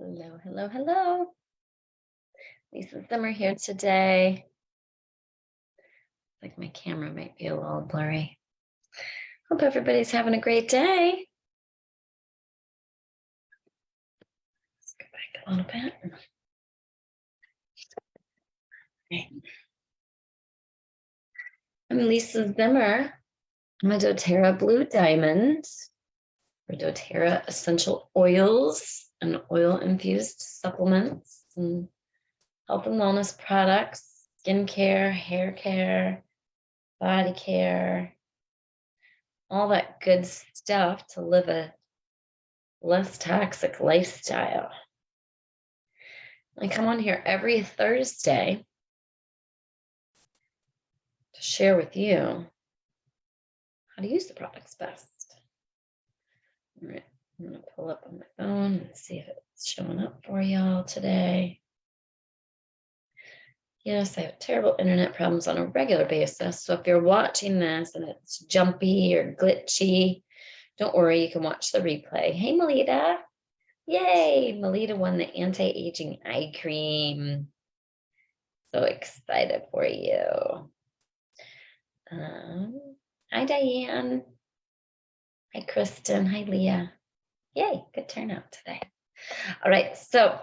Hello, hello, hello. Lisa Zimmer here today. Like my camera might be a little blurry. Hope everybody's having a great day. Let's go back a little bit. Okay. I'm Lisa Zimmer. I'm a doTERRA Blue Diamond for doTERRA essential oils and oil-infused supplements and health and wellness products, skincare, hair care, body care, all that good stuff to live a less toxic lifestyle. I come on here every Thursday to share with you how to use the products best. All right, I'm going to pull up on my phone and see if it's showing up for y'all today. Yes, I have terrible internet problems on a regular basis. So if you're watching this and it's jumpy or glitchy, don't worry, you can watch the replay. Hey, Melita. Yay, Melita won the anti-aging eye cream. So excited for you. Hi, Diane. Hi, Kristen. Hi, Leah. Yay, good turnout today. All right, so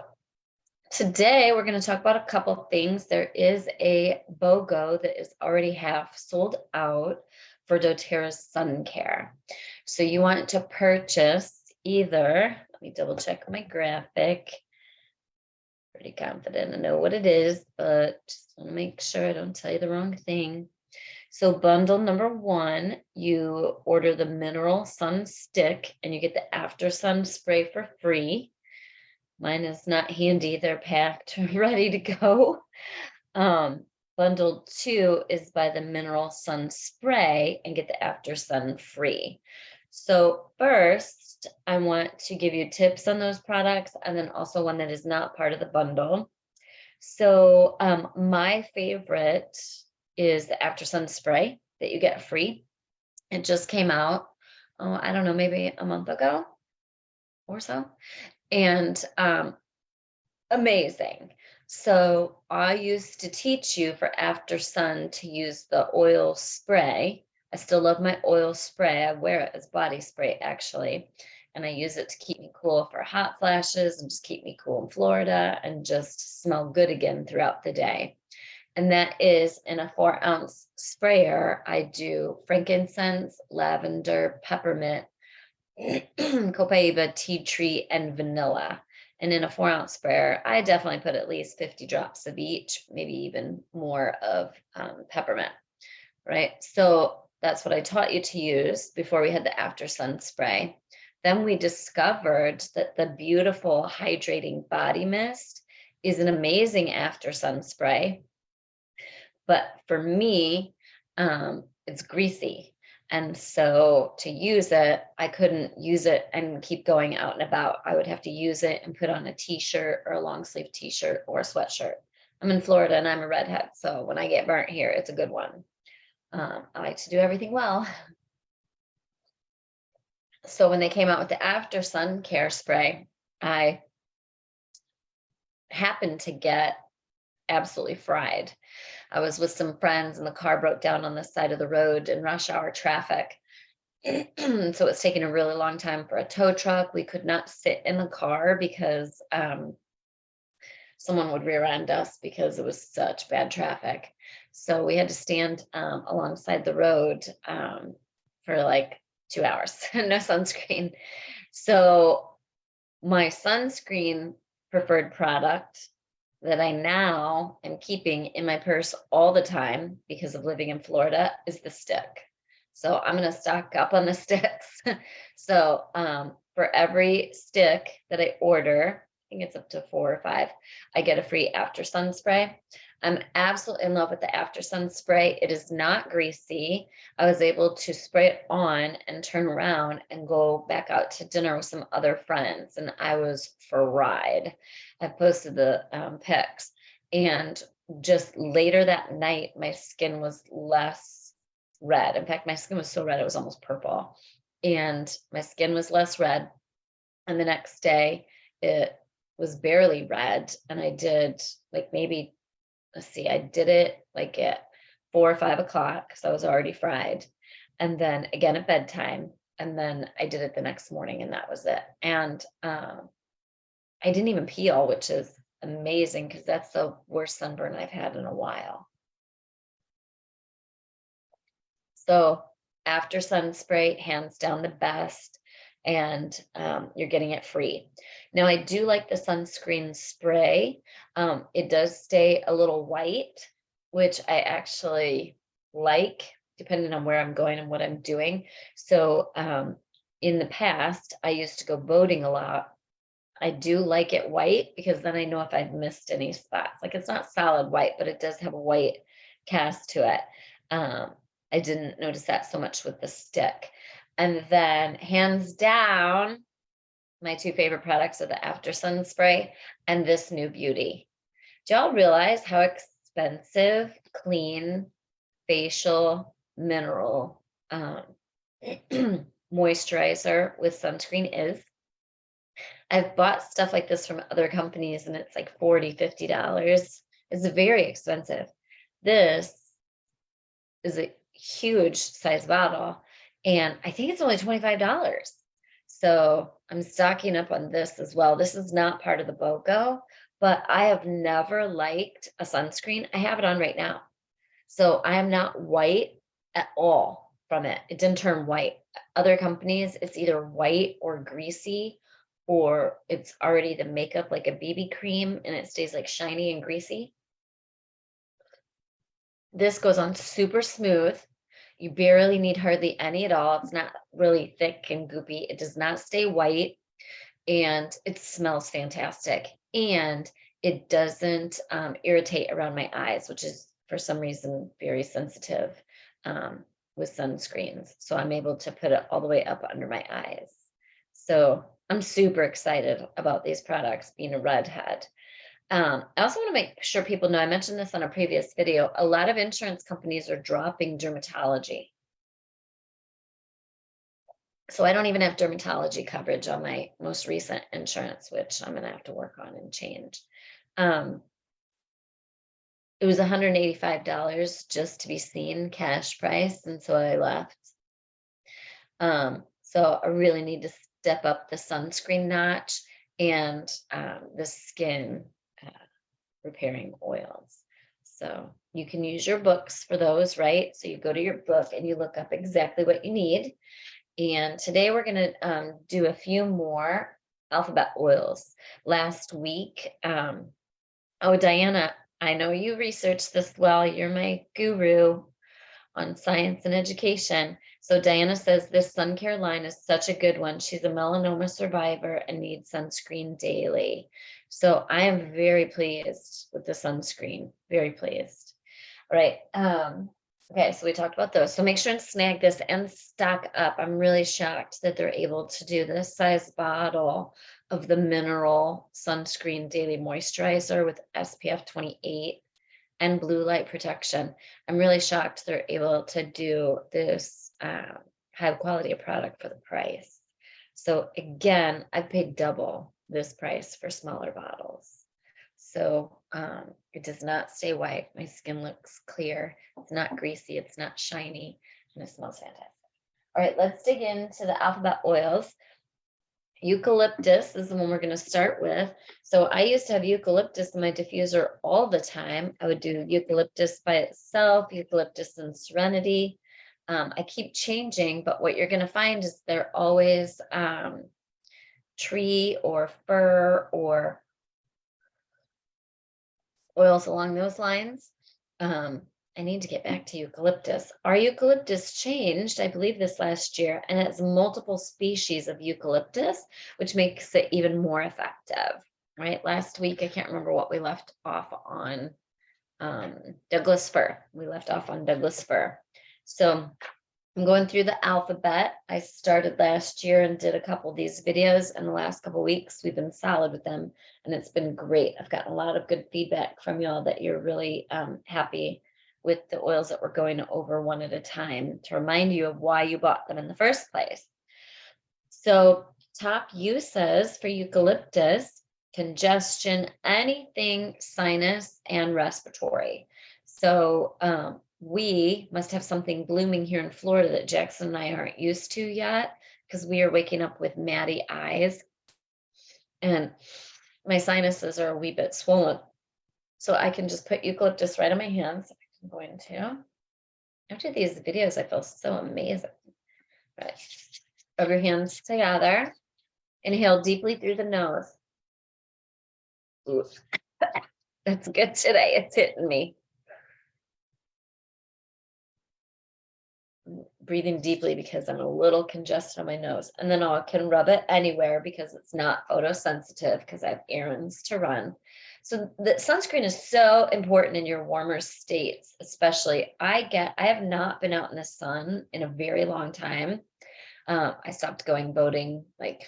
today we're going to talk about a couple of things. There is a BOGO that is already half sold out for doTERRA's sun care. So you want to purchase either, let me double check my graphic. Pretty confident I know what it is, but just want to make sure I don't tell you the wrong thing. So bundle number one, you order the mineral sun stick and you get the after sun spray for free. Mine is not handy. They're packed, ready to go. Bundle two is buy the mineral sun spray and get the after sun free. So first, I want to give you tips on those products and then also one that is not part of the bundle. So my favorite is the after sun spray that you get free. It just came out, I don't know, maybe a month ago or so. And amazing. So I used to teach you for after sun to use the oil spray. I still love my oil spray. I wear it as body spray actually. And I use it to keep me cool for hot flashes and just keep me cool in Florida and just smell good again throughout the day. And that is in a 4-ounce sprayer. I do frankincense, lavender, peppermint, copaiba, tea tree, and vanilla. And in a 4-ounce sprayer, I definitely put at least 50 drops of each, maybe even more of peppermint, right? So that's what I taught you to use before we had the after sun spray. Then we discovered that the beautiful hydrating body mist is an amazing after sun spray. But for me, it's greasy. And so to use it, I couldn't use it and keep going out and about. I would have to use it and put on a t-shirt or a long sleeve t-shirt or a sweatshirt. I'm in Florida and I'm a redhead. So when I get burnt here, it's a good one. I like to do everything well. So when they came out with the after sun care spray, I happened to get absolutely fried. I was with some friends and the car broke down on the side of the road in rush hour traffic. So it's taking a really long time for a tow truck. We could not sit in the car because someone would rear end us because it was such bad traffic. So we had to stand alongside the road for like 2 hours, no sunscreen. So my sunscreen preferred product that I now am keeping in my purse all the time because of living in Florida is the stick. So I'm going to stock up on the sticks. So for every stick that I order, I think it's up to 4 or 5, I get a free after sun spray. I'm absolutely in love with the after sun spray. It is not greasy. I was able to spray it on and turn around and go back out to dinner with some other friends. And I was fried. I posted the pics. And just later that night, my skin was less red. In fact, my skin was so red, it was almost purple. And my skin was less red. And the next day, it was barely red, and I did like maybe, let's see, I did it like at 4 or 5 o'clock because I was already fried, and then again at bedtime, and then I did it the next morning, and that was it. And I didn't even peel, which is amazing because that's the worst sunburn I've had in a while. So after sun spray, hands down the best, and you're getting it free. Now I do like the sunscreen spray. It does stay a little white, which I actually like depending on where I'm going and what I'm doing. So in the past, I used to go boating a lot. I do like it white because then I know if I've missed any spots. Like it's not solid white, but it does have a white cast to it. I didn't notice that so much with the stick. And then hands down, my two favorite products are the After Sun Spray and this new beauty. Do y'all realize how expensive clean facial mineral moisturizer with sunscreen is? I've bought stuff like this from other companies and it's like $40, $50. It's very expensive. This is a huge size bottle and I think it's only $25. So I'm stocking up on this as well. This is not part of the BOGO, but I have never liked a sunscreen. I have it on right now. So I am not white at all from it. It didn't turn white. Other companies, it's either white or greasy, or it's already the makeup like a BB cream and it stays like shiny and greasy. This goes on super smooth. You barely need hardly any at all. It's not really thick and goopy. It does not stay white and it smells fantastic. And it doesn't irritate around my eyes, which is for some reason very sensitive with sunscreens. So I'm able to put it all the way up under my eyes. So I'm super excited about these products being a redhead. I also want to make sure people know, I mentioned this on a previous video, a lot of insurance companies are dropping dermatology. So I don't even have dermatology coverage on my most recent insurance, which I'm going to have to work on and change. It was $185 just to be seen, cash price, and so I left. So I really need to step up the sunscreen notch and the skin repairing oils. So you can use your books for those, right? So you go to your book and you look up exactly what you need. And today we're going to do a few more alphabet oils. Last week, oh, Diana, I know you researched this well. You're my guru on science and education. So Diana says this sun care line is such a good one. She's a melanoma survivor and needs sunscreen daily. So I am very pleased with the sunscreen, very pleased. All right. Okay, so we talked about those. So make sure and snag this and stock up. I'm really shocked that they're able to do this size bottle of the mineral sunscreen daily moisturizer with SPF 28 and blue light protection. I'm really shocked they're able to do this high quality of product for the price. So again, I paid double this price for smaller bottles. So it does not stay white. My skin looks clear. It's not greasy. It's not shiny. And it smells fantastic. All right, let's dig into the alphabet oils. Eucalyptus is the one we're going to start with. So I used to have eucalyptus in my diffuser all the time. I would do eucalyptus by itself, eucalyptus and serenity. I keep changing, but what you're going to find is they're always tree or fir or oils along those lines. I need to get back to eucalyptus. Our eucalyptus changed, I believe, this last year, and it's multiple species of eucalyptus, which makes it even more effective, right? Last week, I can't remember what we left off on. Douglas fir. We left off on Douglas fir. So I'm going through the alphabet. I started last year and did a couple of these videos, and the last couple of weeks we've been solid with them, and it's been great. I've gotten a lot of good feedback from y'all that you're really happy with the oils that we're going over one at a time to remind you of why you bought them in the first place. So top U says for eucalyptus, congestion, anything sinus and respiratory. So we must have something blooming here in Florida that Jackson and I aren't used to yet, because we are waking up with matty eyes and my sinuses are a wee bit swollen. So I can just put eucalyptus right on my hands. I'm going to. After these videos, I feel so amazing. Right. Rub your hands together. Inhale deeply through the nose. Ooh. That's good today. It's hitting me. Breathing deeply because I'm a little congested on my nose. And then I can rub it anywhere because it's not photosensitive because I have errands to run. So the sunscreen is so important in your warmer states, especially. I have not been out in the sun in a very long time. I stopped going boating like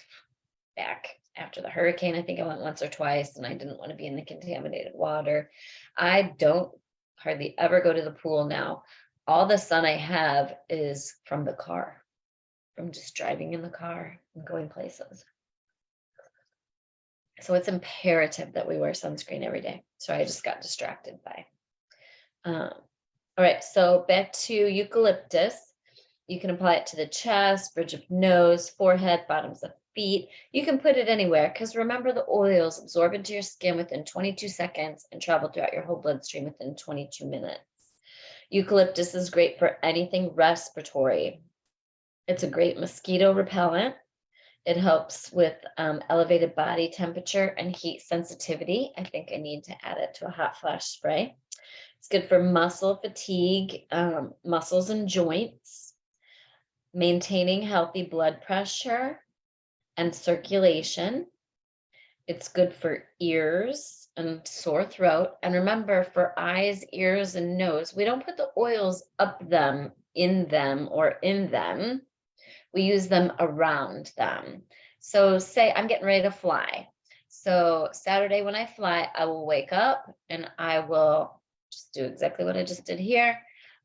back after the hurricane. I think I went once or twice and I didn't want to be in the contaminated water. I don't hardly ever go to the pool now. All the sun I have is from the car, from just driving in the car and going places. So it's imperative that we wear sunscreen every day. So I just got distracted by. All right, so back to eucalyptus. You can apply it to the chest, bridge of nose, forehead, bottoms of feet. You can put it anywhere because remember, the oils absorb into your skin within 22 seconds and travel throughout your whole bloodstream within 22 minutes. Eucalyptus is great for anything respiratory. It's a great mosquito repellent. It helps with elevated body temperature and heat sensitivity. I think I need to add it to a hot flash spray. It's good for muscle fatigue, muscles and joints, maintaining healthy blood pressure and circulation. It's good for ears and sore throat. And remember, for eyes, ears, and nose, we don't put the oils up them, in them, or in them. We use them around them. So say I'm getting ready to fly. So Saturday when I fly, I will wake up and I will just do exactly what I just did here.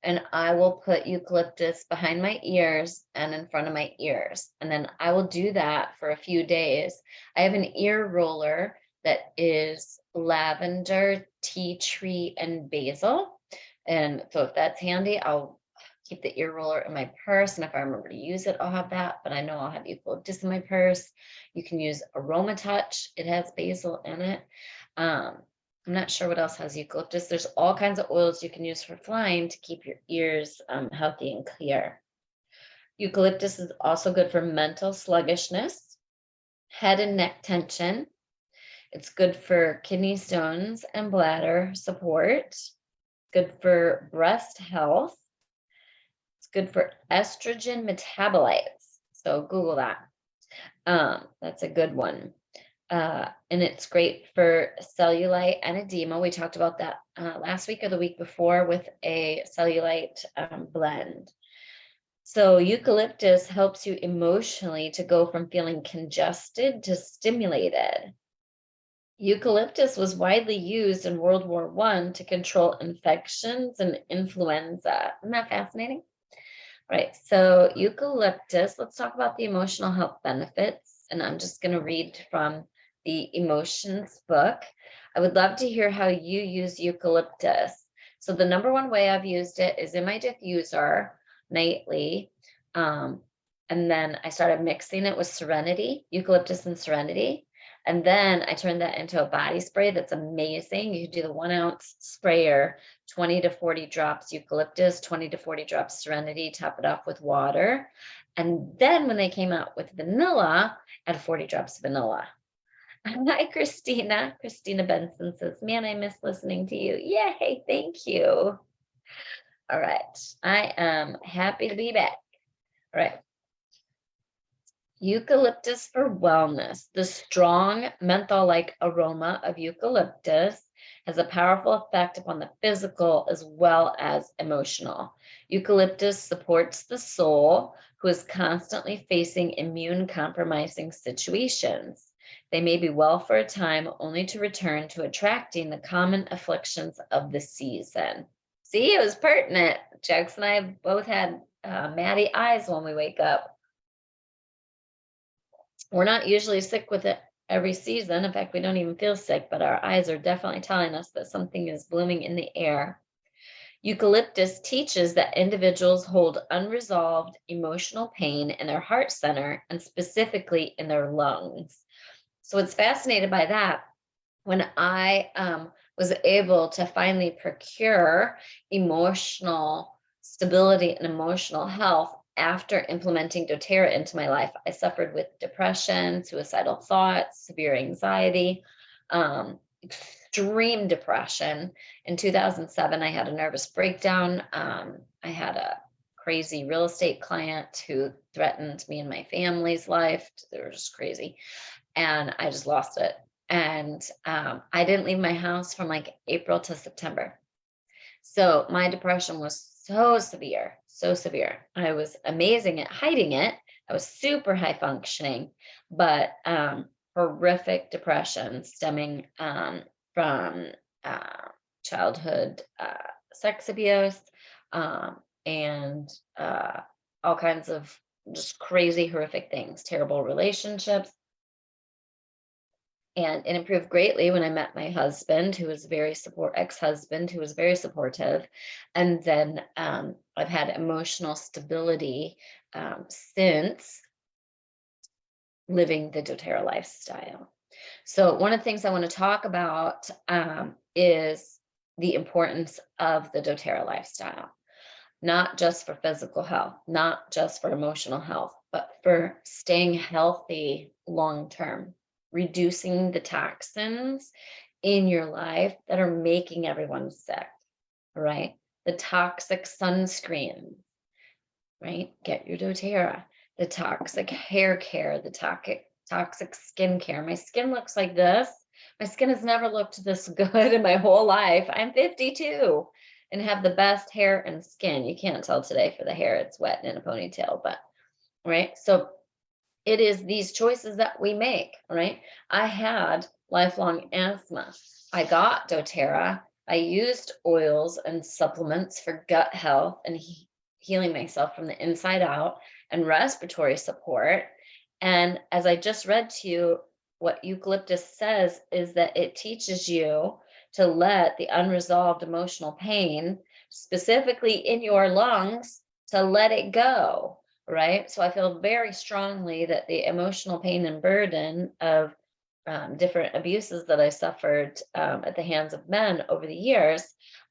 And I will put eucalyptus behind my ears and in front of my ears. And then I will do that for a few days. I have an ear roller that is lavender, tea tree, and basil. And so if that's handy, I'll keep the ear roller in my purse. And if I remember to use it, I'll have that. But I know I'll have eucalyptus in my purse. You can use Aroma Touch. It has basil in it. I'm not sure what else has eucalyptus. There's all kinds of oils you can use for flying to keep your ears healthy and clear. Eucalyptus is also good for mental sluggishness, head and neck tension. It's good for kidney stones and bladder support. Good for breast health. It's good for estrogen metabolites. So Google that. That's a good one. And it's great for cellulite and edema. We talked about that last week or the week before with a cellulite blend. So eucalyptus helps you emotionally to go from feeling congested to stimulated. Eucalyptus was widely used in World War I to control infections and influenza. Isn't that fascinating? Right, so eucalyptus, let's talk about the emotional health benefits. And I'm just going to read from the emotions book. I would love to hear how you use eucalyptus. So the number one way I've used it is in my diffuser nightly. And then I started mixing it with Serenity, eucalyptus and Serenity. And then I turned that into a body spray that's amazing. You can do the 1 ounce sprayer, 20 to 40 drops eucalyptus, 20 to 40 drops Serenity, top it off with water. And then when they came out with vanilla, add 40 drops of vanilla. Hi, Christina. Christina Benson says, man, I miss listening to you. Yay, thank you. All right. I am happy to be back. All right. Eucalyptus for wellness. The strong menthol-like aroma of eucalyptus has a powerful effect upon the physical as well as emotional. Eucalyptus supports the soul who is constantly facing immune-compromising situations. They may be well for a time, only to return to attracting the common afflictions of the season. See, it was pertinent. Jax and I both had matty eyes when we wake up. We're not usually sick with it every season. In fact, we don't even feel sick, but our eyes are definitely telling us that something is blooming in the air. Eucalyptus teaches that individuals hold unresolved emotional pain in their heart center and specifically in their lungs. So it's fascinated by that. When I was able to finally procure emotional stability and emotional health after implementing doTERRA into my life, I suffered with depression, suicidal thoughts, severe anxiety, extreme depression. In 2007, I had a nervous breakdown. I had a crazy real estate client who threatened me and my family's life. They were just crazy. And I just lost it. And I didn't leave my house from like April to September. So my depression was so severe, so severe. I was amazing at hiding it. I was super high functioning, but horrific depression stemming from childhood sex abuse and all kinds of just crazy, horrific things, terrible relationships. And it improved greatly when I met my husband, who was ex-husband, who was very supportive. And then I've had emotional stability since living the doTERRA lifestyle. So one of the things I want to talk about is the importance of the doTERRA lifestyle, not just for physical health, not just for emotional health, but for staying healthy long term, reducing the toxins in your life that are making everyone sick, right? The toxic sunscreen, right? Get your doTERRA. The toxic hair care, the toxic skin care. My skin looks like this. My skin has never looked this good in my whole life. I'm 52 and have the best hair and skin. You can't tell today for the hair. It's wet and in a ponytail, but right. So it is these choices that we make, right? I had lifelong asthma. I got doTERRA. I used oils and supplements for gut health and healing myself from the inside out and respiratory support. And as I just read to you, what Eucalyptus says is that it teaches you to let the unresolved emotional pain, specifically in your lungs, to let it go, right? So I feel very strongly that the emotional pain and burden of different abuses that I suffered at the hands of men over the years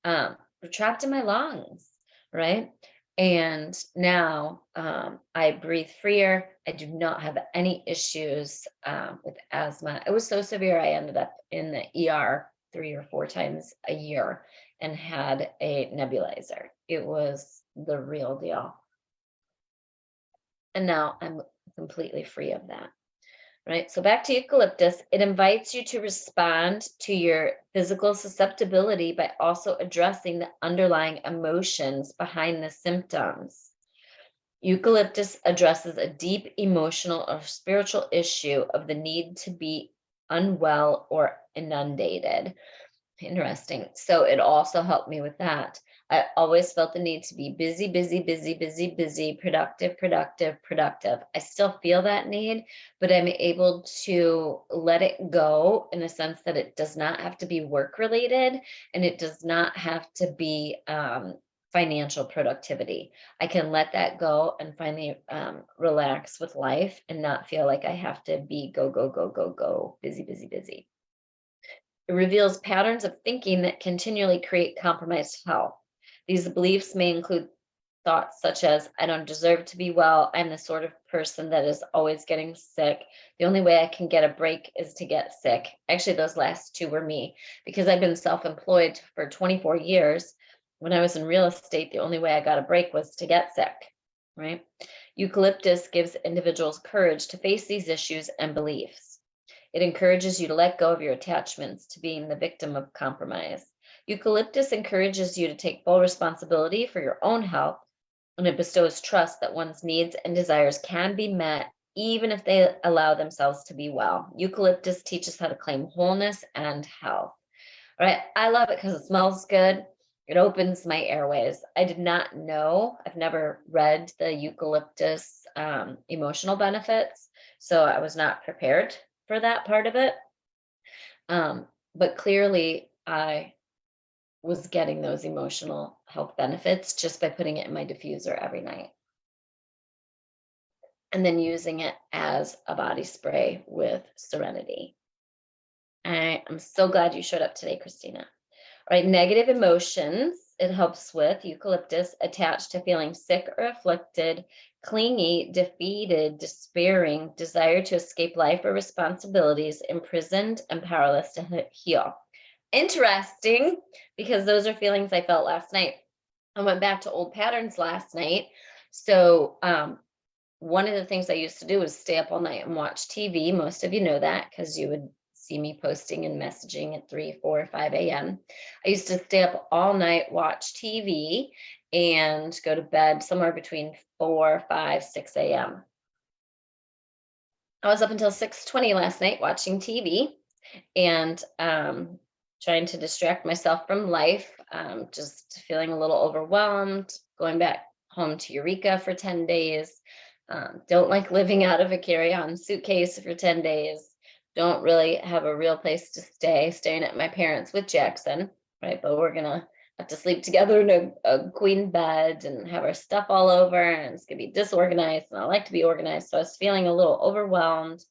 were trapped in my lungs, right? And now I breathe freer. I do not have any issues with asthma. It was so severe, I ended up in the ER 3 or 4 times a year and had a nebulizer. It was the real deal. And now I'm completely free of that. Right. So back to eucalyptus, it invites you to respond to your physical susceptibility by also addressing the underlying emotions behind the symptoms. Eucalyptus addresses a deep emotional or spiritual issue of the need to be unwell or inundated. Interesting. So it also helped me with that. I always felt the need to be busy, busy, busy, busy, busy, productive, productive, productive. I still feel that need, but I'm able to let it go in a sense that it does not have to be work related and it does not have to be financial productivity. I can let that go and finally relax with life and not feel like I have to be go, go, go, go, go, busy, busy, busy. It reveals patterns of thinking that continually create compromised health. These beliefs may include thoughts such as, I don't deserve to be well. I'm the sort of person that is always getting sick. The only way I can get a break is to get sick. Actually, those last two were me because I've been self-employed for 24 years. When I was in real estate, the only way I got a break was to get sick, right? Eucalyptus gives individuals courage to face these issues and beliefs. It encourages you to let go of your attachments to being the victim of compromise. Eucalyptus encourages you to take full responsibility for your own health, and it bestows trust that one's needs and desires can be met even if they allow themselves to be well. Eucalyptus teaches how to claim wholeness and health. All right, I love it because it smells good. It opens my airways. I did not know, I've never read the eucalyptus emotional benefits, so I was not prepared for that part of it. But clearly I was getting those emotional health benefits just by putting it in my diffuser every night and then using it as a body spray with Serenity. I'm so glad you showed up today, Christina. All right, negative emotions, it helps with eucalyptus attached to feeling sick or afflicted, clingy, defeated, despairing, desire to escape life or responsibilities, imprisoned, and powerless to heal. Interesting, because those are feelings I felt last night. I went back to old patterns last night. So one of the things I used to do was stay up all night and watch TV. Most of you know that because you would see me posting and messaging at 3, 4, 5 a.m. I used to stay up all night, watch TV, and go to bed somewhere between 4, 5, 6 a.m. I was up until 6:20 last night watching TV and trying to distract myself from life, just feeling a little overwhelmed, going back home to Eureka for 10 days. Don't like living out of a carry-on suitcase for 10 days. Don't really have a real place to stay, staying at my parents' with Jackson, right? But we're gonna have to sleep together in a queen bed and have our stuff all over, and it's gonna be disorganized, and I like to be organized. So I was feeling a little overwhelmed,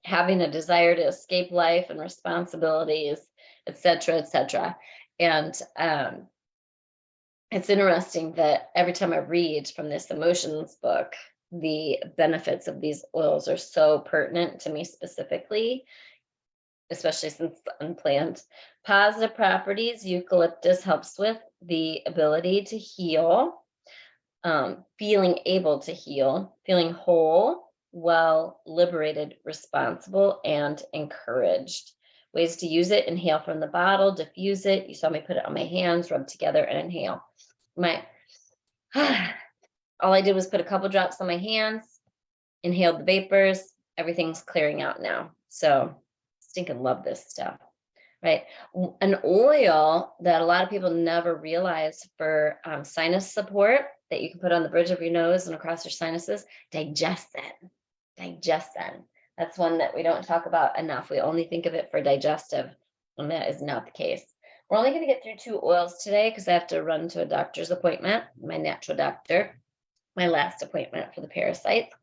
having a desire to escape life and responsibilities, et cetera, et cetera. And it's interesting that every time I read from this emotions book, the benefits of these oils are so pertinent to me specifically, especially since unplanned. Positive properties, eucalyptus helps with the ability to heal, feeling able to heal, feeling whole, well, liberated, responsible, and encouraged. Ways to use it: inhale from the bottle, diffuse it. You saw me put it on my hands, rub together, and inhale. All I did was put a couple drops on my hands, inhaled the vapors. Everything's clearing out now. So stinking love this stuff, right? An oil that a lot of people never realize for sinus support that you can put on the bridge of your nose and across your sinuses, digestin. Digestin. That's one that we don't talk about enough. We only think of it for digestive, and that is not the case. We're only going to get through 2 oils today because I have to run to a doctor's appointment, my natural doctor, my last appointment for the parasites.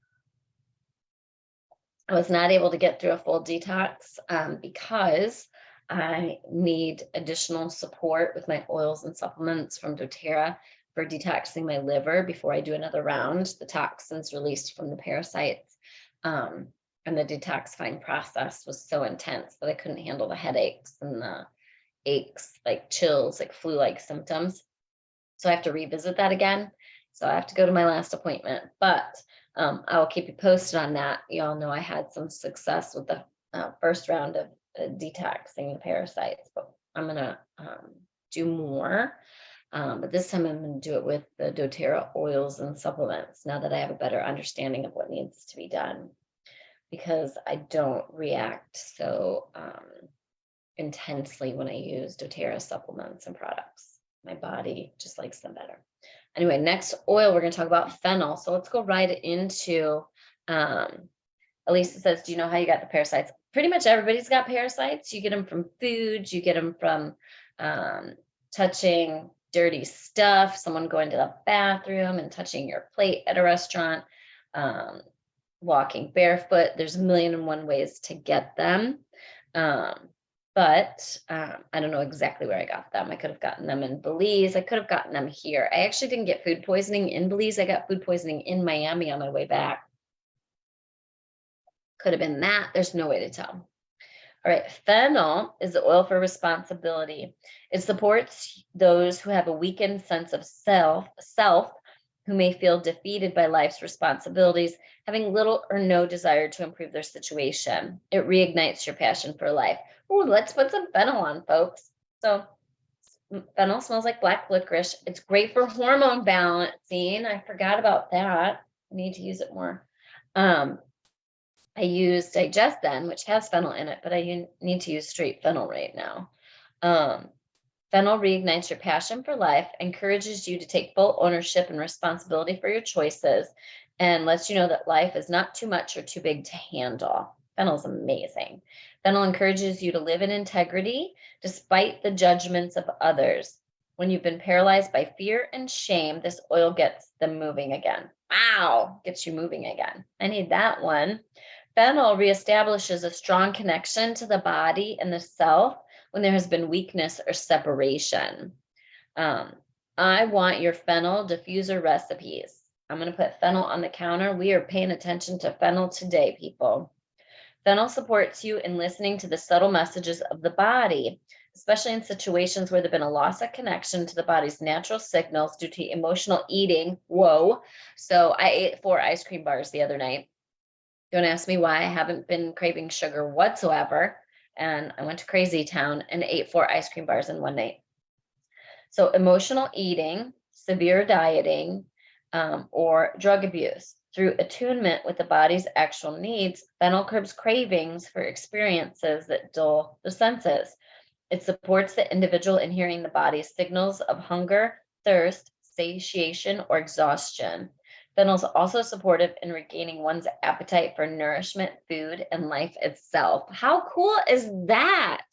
I was not able to get through a full detox because I need additional support with my oils and supplements from doTERRA for detoxing my liver before I do another round. The toxins released from the parasites and the detoxifying process was so intense that I couldn't handle the headaches and the aches, like chills, like flu-like symptoms. So I have to revisit that again. So I have to go to my last appointment, but I will keep you posted on that. You all know I had some success with the first round of detoxing the parasites, but I'm going to do more. But this time I'm going to do it with the doTERRA oils and supplements now that I have a better understanding of what needs to be done, because I don't react so intensely when I use doTERRA supplements and products. My body just likes them better. Anyway, next oil, we're going to talk about fennel. So let's go right into, Elisa says, do you know how you got the parasites? Pretty much everybody's got parasites. You get them from food. You get them from touching dirty stuff, someone going to the bathroom and touching your plate at a restaurant, walking barefoot. There's 1,000,001 ways to get them. But I don't know exactly where I got them. I could have gotten them in Belize. I could have gotten them here. I actually didn't get food poisoning in Belize. I got food poisoning in Miami on my way back. Could have been that. There's no way to tell. All right. Fennel is the oil for responsibility. It supports those who have a weakened sense of self, who may feel defeated by life's responsibilities, having little or no desire to improve their situation. It reignites your passion for life. Oh, let's put some fennel on, folks. So fennel smells like black licorice. It's great for hormone balancing. I forgot about that. I need to use it more. I use digestin, which has fennel in it, but I need to use straight fennel right now. Fennel reignites your passion for life, encourages you to take full ownership and responsibility for your choices, and lets you know that life is not too much or too big to handle. Fennel's amazing. Fennel encourages you to live in integrity despite the judgments of others. When you've been paralyzed by fear and shame, this oil gets them moving again. Wow, gets you moving again. I need that one. Fennel reestablishes a strong connection to the body and the self when there has been weakness or separation. I want your fennel diffuser recipes. I'm going to put fennel on the counter. We are paying attention to fennel today, people. Fennel supports you in listening to the subtle messages of the body, especially in situations where there's been a loss of connection to the body's natural signals due to emotional eating. Whoa. So I ate 4 ice cream bars the other night. Don't ask me why. I haven't been craving sugar whatsoever. And I went to Crazy Town and ate 4 ice cream bars in one night. So emotional eating, severe dieting, or drug abuse. Through attunement with the body's actual needs, fennel curbs cravings for experiences that dull the senses. It supports the individual in hearing the body's signals of hunger, thirst, satiation, or exhaustion. Fennel is also supportive in regaining one's appetite for nourishment, food, and life itself. How cool is that?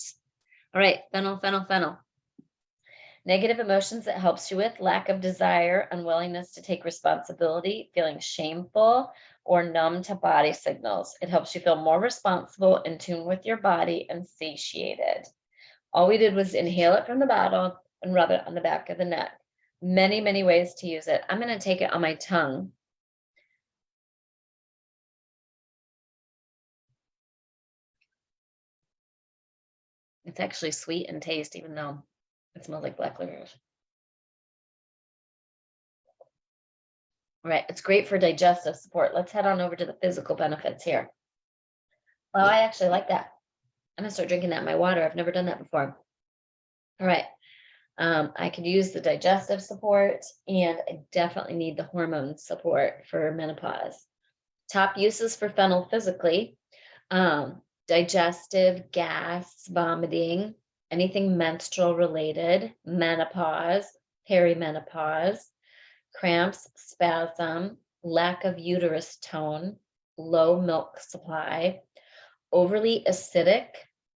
All right, fennel, fennel, fennel. Negative emotions it helps you with: lack of desire, unwillingness to take responsibility, feeling shameful, or numb to body signals. It helps you feel more responsible, in tune with your body, and satiated. All we did was inhale it from the bottle and rub it on the back of the neck. Many, many ways to use it. I'm going to take it on my tongue. It's actually sweet in taste, even though it smells like black licorice. All right, it's great for digestive support. Let's head on over to the physical benefits here. Well, I actually like that. I'm gonna start drinking that in my water. I've never done that before. All right. I could use the digestive support, and I definitely need the hormone support for menopause. Top uses for fennel physically: digestive, gas, vomiting, anything menstrual related, menopause, perimenopause, cramps, spasm, lack of uterus tone, low milk supply, overly acidic,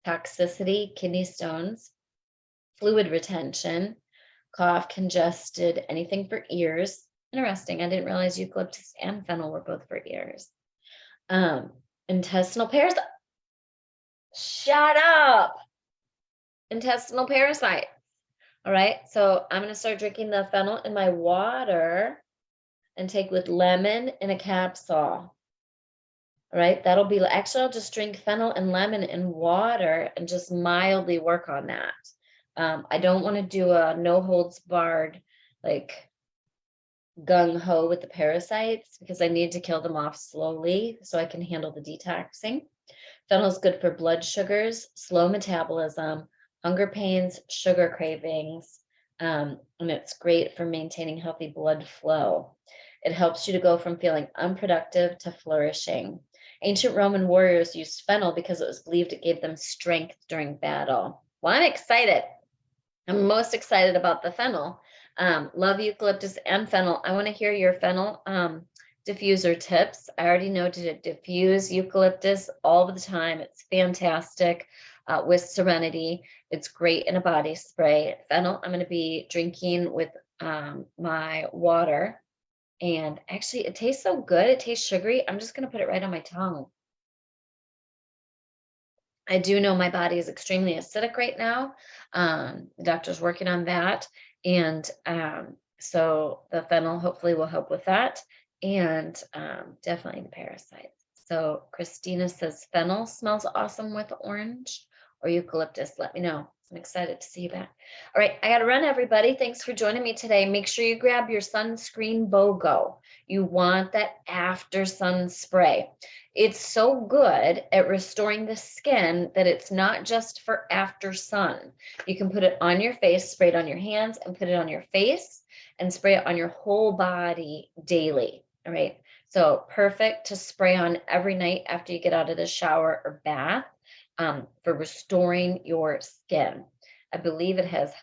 toxicity, kidney stones, fluid retention, cough, congested, anything for ears. Interesting. I didn't realize eucalyptus and fennel were both for ears. Intestinal parasites. Shut up. Intestinal parasites. All right. So I'm going to start drinking the fennel in my water and take with lemon in a capsule. All right. That'll be, actually, I'll just drink fennel and lemon in water and just mildly work on that. I don't want to do a no holds barred, like gung ho with the parasites, because I need to kill them off slowly so I can handle the detoxing. Fennel is good for blood sugars, slow metabolism, hunger pains, sugar cravings, and it's great for maintaining healthy blood flow. It helps you to go from feeling unproductive to flourishing. Ancient Roman warriors used fennel because it was believed it gave them strength during battle. Well, I'm excited. I'm most excited about the fennel. Love eucalyptus and fennel. I want to hear your fennel diffuser tips. I already know to diffuse eucalyptus all the time. It's fantastic with Serenity. It's great in a body spray. Fennel, I'm going to be drinking with my water. And actually, it tastes so good. It tastes sugary. I'm just going to put it right on my tongue. I do know my body is extremely acidic right now. The doctor's working on that. And so the fennel hopefully will help with that. And definitely the parasites. So Christina says fennel smells awesome with orange or eucalyptus. Let me know. I'm excited to see you back. All right, I got to run, everybody. Thanks for joining me today. Make sure you grab your sunscreen BOGO. You want that after sun spray. It's so good at restoring the skin that it's not just for after sun. You can put it on your face, spray it on your hands, and put it on your face, and spray it on your whole body daily. All right. So perfect to spray on every night after you get out of the shower or bath for restoring your skin. I believe it has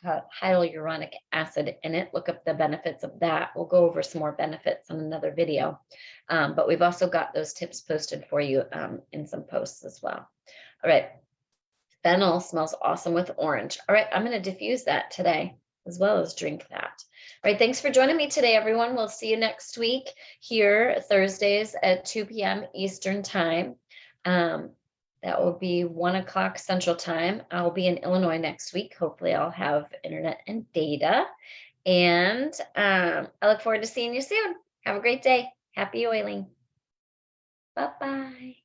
hyaluronic acid in it. Look up the benefits of that. We'll go over some more benefits in another video. But we've also got those tips posted for you in some posts as well. All right. Fennel smells awesome with orange. All right, I'm going to diffuse that today as well as drink that. All right, thanks for joining me today, everyone. We'll see you next week here, Thursdays at 2 p.m. Eastern Time. That will be 1 o'clock Central Time. I'll be in Illinois next week. Hopefully, I'll have internet and data. And I look forward to seeing you soon. Have a great day. Happy oiling. Bye-bye.